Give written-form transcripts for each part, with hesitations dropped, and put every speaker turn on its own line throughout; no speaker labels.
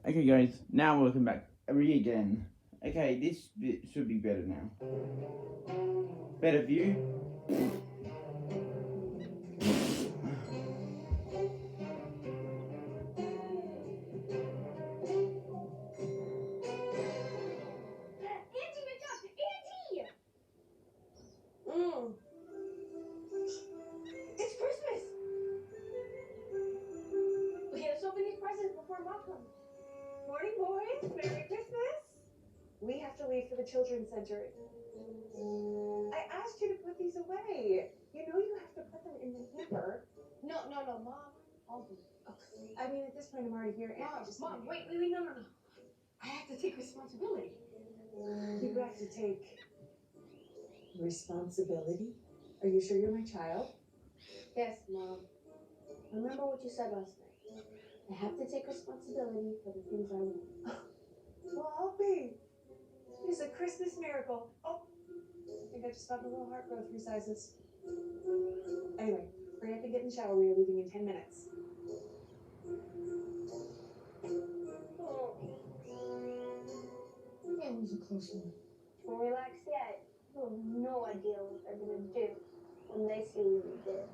Okay, guys, now welcome back. Again. Okay, this bit should be better now. Better view.
Auntie, wake up! Auntie! Mm. It's Christmas! Okay, let's open these presents before Mom comes. Morning, boys. Merry Christmas. We have to leave for the Children's Center. I asked you to put these away. You know you have to put them in the hamper. No, Mom. I'll do it. Okay. I mean, at this point, I'm already here. Mom, wait, no. I have to take responsibility. You have to take responsibility? Are you sure you're my child? Yes, Mom. Remember what you said last night. I have to take responsibility for the things I want. Well, I'll be. It's a Christmas miracle. Oh, I think I just got a little heart growth 3 sizes. Anyway, hurry up and get in the shower. We are leaving in 10 minutes. Oh. That was a close one. Don't relax yet. You have no idea what they're gonna do when they see what we did.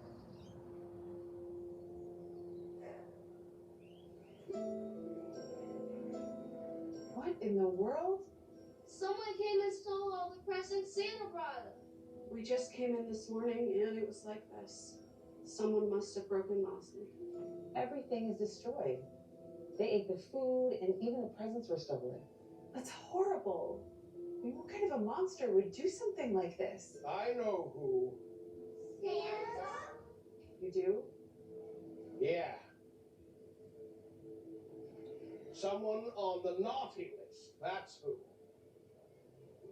What in the world?
Someone came and stole all the presents Santa brought us.
We just came in this morning and it was like this. Someone must have broken last night.
Everything is destroyed. They ate the food and even the presents were stolen.
That's horrible. I mean, what kind of a monster would do something like this?
I know who.
Santa?
You do?
Yeah. Someone on the naughty list, that's who.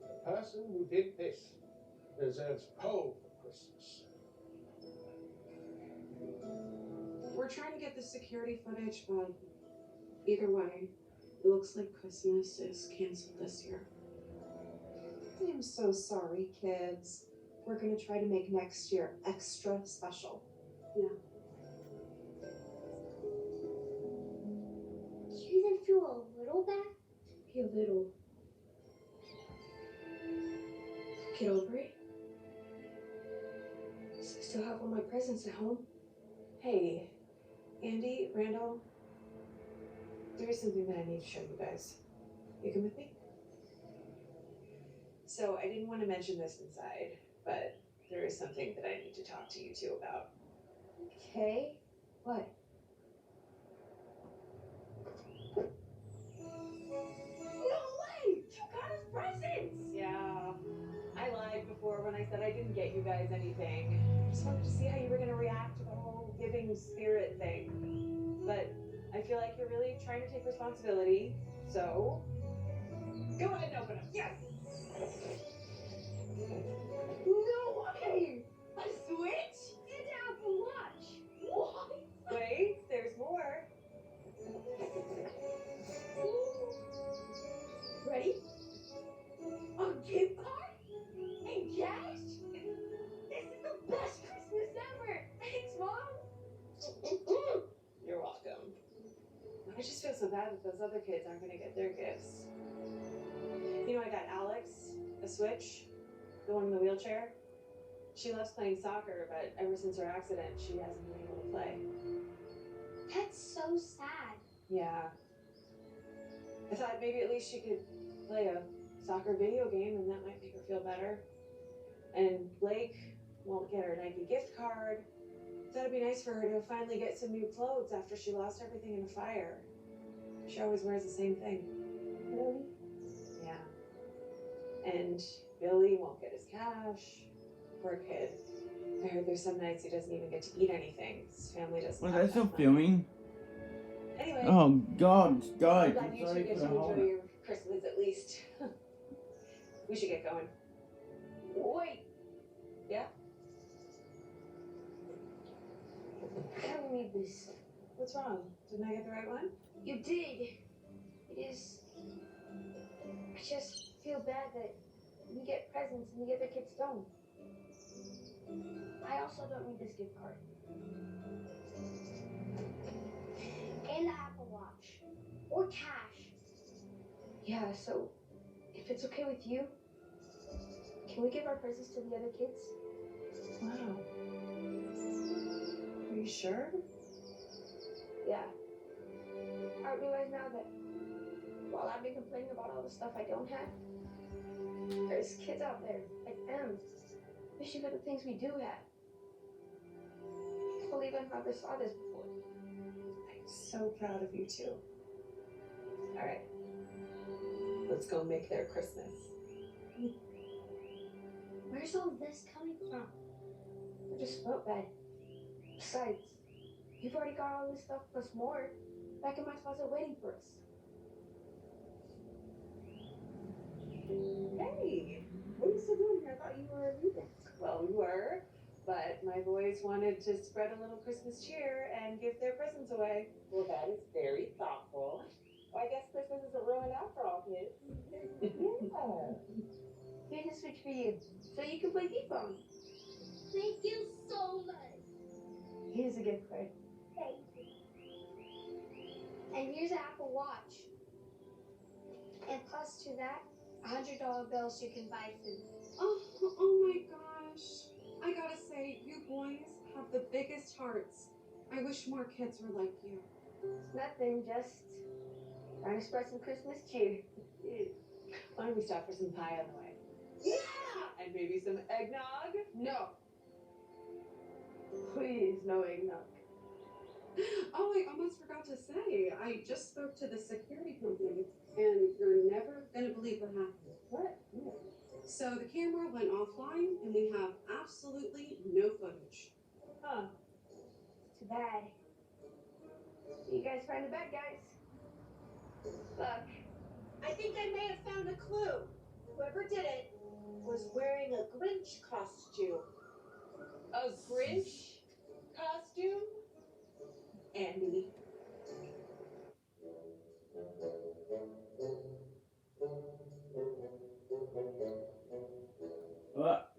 The person who did this deserves Poe for Christmas.
We're trying to get the security footage, but either way, it looks like Christmas is canceled this year.
I'm so sorry, kids. We're gonna try to make next year extra special.
Yeah.
You even feel a little bad?
Be a little. Get over it. I still have all my presents at home. Hey, Andy, Randall, there is something that I need to show you guys. You come with me? So I didn't want to mention this inside, but there is something that I need to talk to you two about.
Okay.
What?
No way! You got us presents!
Yeah, I lied before when I said I didn't get you guys anything. I just wanted to see how you were gonna react to the whole giving spirit thing. But I feel like you're really trying to take responsibility, so go ahead and open them. Yes!
No way! A Switch?
Sit down for lunch.
What?
Wait, there's more.
Ready? A gift card? And cash? This is the best Christmas ever! Thanks, Mom!
You're welcome. I just feel so bad that those other kids aren't gonna get their gifts. You know, I got Alex a Switch, the one in the wheelchair. She loves playing soccer, but ever since her accident, she hasn't been able to play.
That's so sad.
Yeah. I thought maybe at least she could play a soccer video game and that might make her feel better. And Blake won't get her Nike gift card. Thought it'd be nice for her to finally get some new clothes after she lost everything in a fire. She always wears the same thing.
Really?
Yeah. And Billy won't get his cash. Poor kid. I heard there's some nights he doesn't even get to eat anything. His family doesn't.
Was
have
I still
that money.
filming?
Anyway.
Oh God, guys,
I'm glad
I'm
you two
sorry
get
for
to
the whole.
enjoy your Christmas at least. We should get going.
Wait,
Yeah?
I don't need this.
What's wrong? Didn't I get the right one?
You did. It is. I just feel bad that we get presents and the other kids don't. I also don't need this gift card. And the Apple Watch. Or cash. Yeah, so if it's okay with you, can we give our presents to the other kids?
Wow. Are you sure?
Yeah. I realize now that while I've been complaining about all the stuff I don't have, there's kids out there like them wishing for the things we do have. I can't believe I never saw this before.
I'm so proud of you too. All right. Let's go make their Christmas.
Where's all this coming from? I just felt bad. Besides, you've already got all this stuff plus more back in my closet waiting for us.
Hey, what are you still doing here? I thought you were leaving.
Well, we were, but my boys wanted to spread a little Christmas cheer and give their presents away.
Well, that is very thoughtful. Well, I guess Christmas isn't ruined after all, kids. Yeah.
Here's a switch for you, so you can play FIFA on it.
Thank you so much.
Here's a gift card.
Thank you. And here's an Apple Watch. And plus to that, $100 bills you can buy food.
Oh my gosh. I gotta say, you boys have the biggest hearts. I wish more kids were like you.
It's nothing, just trying to spread some Christmas cheer.
Why don't we stop for some pie on the way?
Yeah!
And maybe some eggnog?
No. Please, no eggnog.
Oh, I almost forgot to say, I just spoke to the security company, and you're never gonna believe what happened.
What?
So the camera went offline, and we have absolutely no footage.
Huh.
Too bad. You guys find the bad guys? Look.
I think I may have found a clue. Whoever did it was wearing a Grinch costume.
A Grinch costume? Andy.
What?